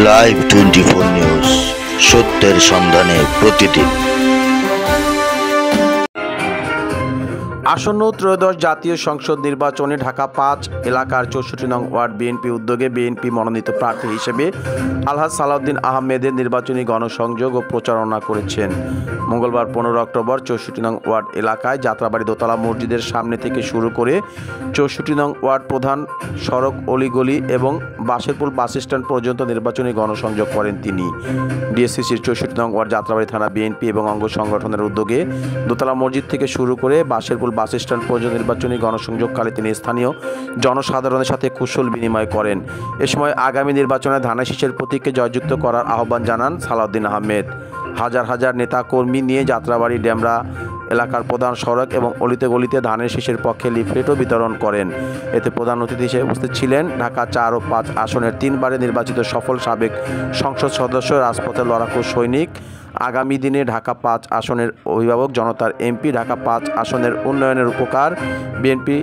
Live 24 news, সত্যের সন্ধানে প্রতিদিন। আসন্ন ত্রয়োদশ জাতীয় সংসদ নির্বাচনে ঢাকা ৫ এলাকার ৬৪ নং ওয়ার্ড বিএনপি উদ্যোগে বিএনপি মনোনীত প্রার্থী হিসেবে আলহাজ সালাউদ্দিন আহমেদের নির্বাচনী গণসংযোগ ও প্রচারণা করেছেন। মঙ্গলবার ১৫ অক্টোবর ৬৪ নং ওয়ার্ড এলাকায় যাত্রাবাড়ি দোতলা মসজিদের সামনে থেকে শুরু করে ৬৪ নং ওয়ার্ড প্রধান সড়ক, অলিগলি এবং বাসেরপুল বাস স্ট্যান্ড পর্যন্ত নির্বাচনী গণসংযোগ করেন তিনি। ডিএসসিসির ৬৪ নং ওয়ার্ড যাত্রাবাড়ি থানা বিএনপি এবং অঙ্গ সংগঠনের উদ্যোগে দোতলা মসজিদ থেকে শুরু করে বাসেরপুল বাস স্ট্যান্ড পর্যন্ত নির্বাচনী গণসংযোগকালে তিনি স্থানীয় জনসাধারণের সাথে কুশল বিনিময় করেন। এ সময় আগামী নির্বাচনে ধানের শীষের প্রতীককে জয়যুক্ত করার আহ্বান জানান সালাউদ্দিন আহমেদ। হাজার হাজার নেতা কর্মী নিয়ে যাত্রাবাড়ি ডেমরা এলাকার প্রধান সড়ক এবং অলিতে গলিতে ধানের শীষের পক্ষে লিফলেটও বিতরণ করেন। এতে প্রধান অতিথি হিসেবে উপস্থিত ছিলেন ঢাকা ৪ ও ৫ আসনের ৩বারে নির্বাচিত সফল সাবেক সংসদ সদস্য, রাজপথের লড়াকু সৈনিক, আগামী দিনে ঢাকা ৫ আসনের অভিভাবক, জনতার এমপি, ঢাকা ৫ আসনের উন্নয়নের উপকার বিএনপি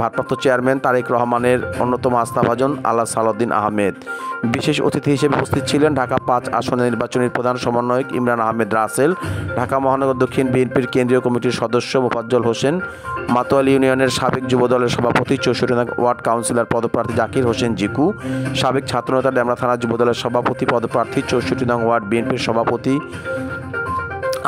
ভারপ্রাপ্ত চেয়ারম্যান তারেক রহমানের অন্যতম আস্থাভাজন আলহাজ সালাউদ্দিন আহমেদ। বিশেষ অতিথি হিসেবে উপস্থিত ছিলেন ঢাকা ৫ আসনের নির্বাচনী প্রধান সমন্বয়ক ইমরান আহমেদ রাসেল, ঢাকা মহানগর দক্ষিণ বিএনপির কেন্দ্রীয় কমিটির সদস্য মোফাজ্জল হোসেন, মাতোয়ালি ইউনিয়নের সাবেক যুবদলের সভাপতি ৬৪ নং ওয়ার্ড কাউন্সিলর পদপ্রার্থী জাকির হোসেন জিকু, সাবেক ছাত্রনেতা ডেমরা থানা যুবদলের সভাপতি পদপ্রার্থী ৬৪ নং ওয়ার্ড বিএনপির সভাপতি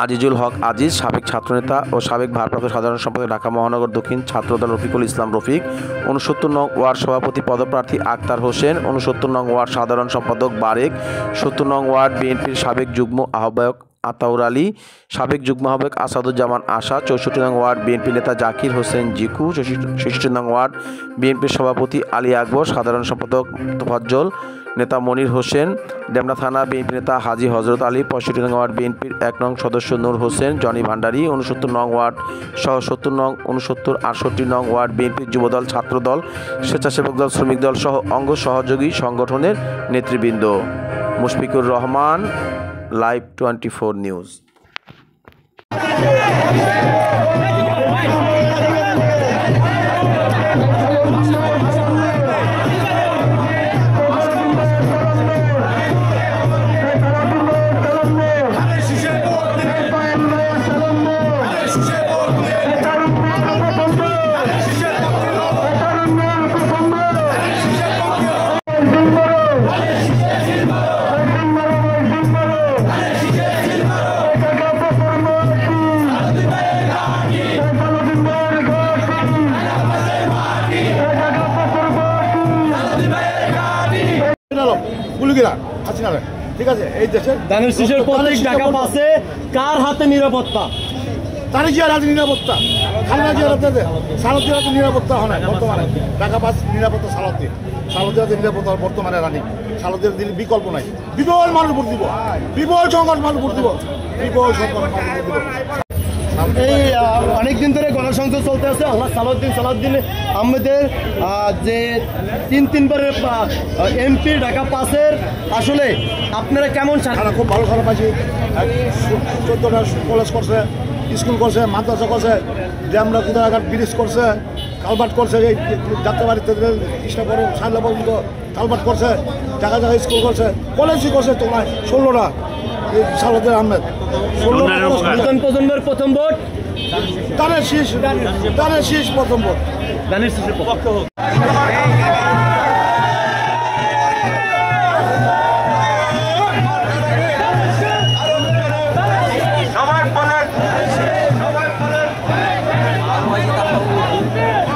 আজিজুল হক আজিজ, সাবেক ছাত্রনেতা ও সাবেক ভারপ্রাপ্ত সাধারণ সম্পাদক ঢাকা মহানগর দক্ষিণ ছাত্রদল রফিকুল ইসলাম রফিক, ৬৯ নং ওয়ার্ড সভাপতি পদপ্রার্থী আক্তার হোসেন, ৬৯ নং ওয়ার্ড সাধারণ সম্পাদক বারেক, ৭০ নং ওয়ার্ড বিএনপির সাবেক যুগ্ম আহ্বায়ক আতাউর আলী, সাবেক যুগ্ম আহ্বায়ক আসাদুজ্জামান আশা, ৬৪ নং ওয়ার্ড বিএনপি নেতা জাকির হোসেন জিকু, ৬৬ নং ওয়ার্ড বিএনপির সভাপতি আলী আকবর, সাধারণ সম্পাদক তোফাজ্জল, নেতা মনির হোসেন, ডেমরা থানা বিএনপি নেতা হাজি হজরত আলী, ৬৫ নং ওয়ার্ড বিএনপির ১ নং সদস্য নূর হোসেন, জনি ভান্ডারী, ৬৯ নং ওয়ার্ড সহ ৭০ নং, ৬৯, ৬৮ নং ওয়ার্ড বিএনপির যুবদল, ছাত্রদল, স্বেচ্ছাসেবক দল, শ্রমিক দল সহ অঙ্গ সহযোগী সংগঠনের নেতৃবৃন্দ। Mushfiqur Rahman, live 24 news. ঠিক আছে, এই দেশের ধানের শীষের প্রতীক ঢাকা পাশে কার হাতে নিরাপত্তা? তারই জিয়ার হাতে নিরাপত্তা, খালেদা জিয়ার হাতে, সালাউদ্দিন হাতে নিরাপত্তা হয় না বর্তমানে। ঢাকা পাস নিরাপত্তা সালাউদ্দিন হাতে নিরাপত্তা বর্তমানে রানি। সালাউদ্দিন দিলে বিকল্প নাই। বিপুল মানুষ ভোট দিব, বিপুল সংখ্যক মানুষ ভোট দিব, বিপুল সংখ্যক মানুষ ভোট দিব। এই অনেকদিন ধরে গণসংযোগ চলতে আছে আল্লাহ সালাউদ্দিন আহমেদের যে তিনবারের এমপি ঢাকা পাসের, আসলে আপনারা কেমন? খুব ভালো খারাপ আছি। 14টা কলেজ করছে, স্কুল করছে, মাদ্রাসা করছে, ড্যামরা কুদাঘাট ব্রিজ করছে, কালভার্ট করছে, এই যাত্রাবাড়িতে কৃষ্ণা পর্যন্ত সাইলা পর্যন্ত কালভার্ট করছে, জায়গা জায়গায় স্কুল করছে, কলেজই করছে। তোমার 16টা সালাউদ্দিন আহমেদ, নতুন প্রজন্মের প্রথম ভোট ধানের শীষ প্রথম ভোট ধানের শীষের পক্ষে হোক। Amen.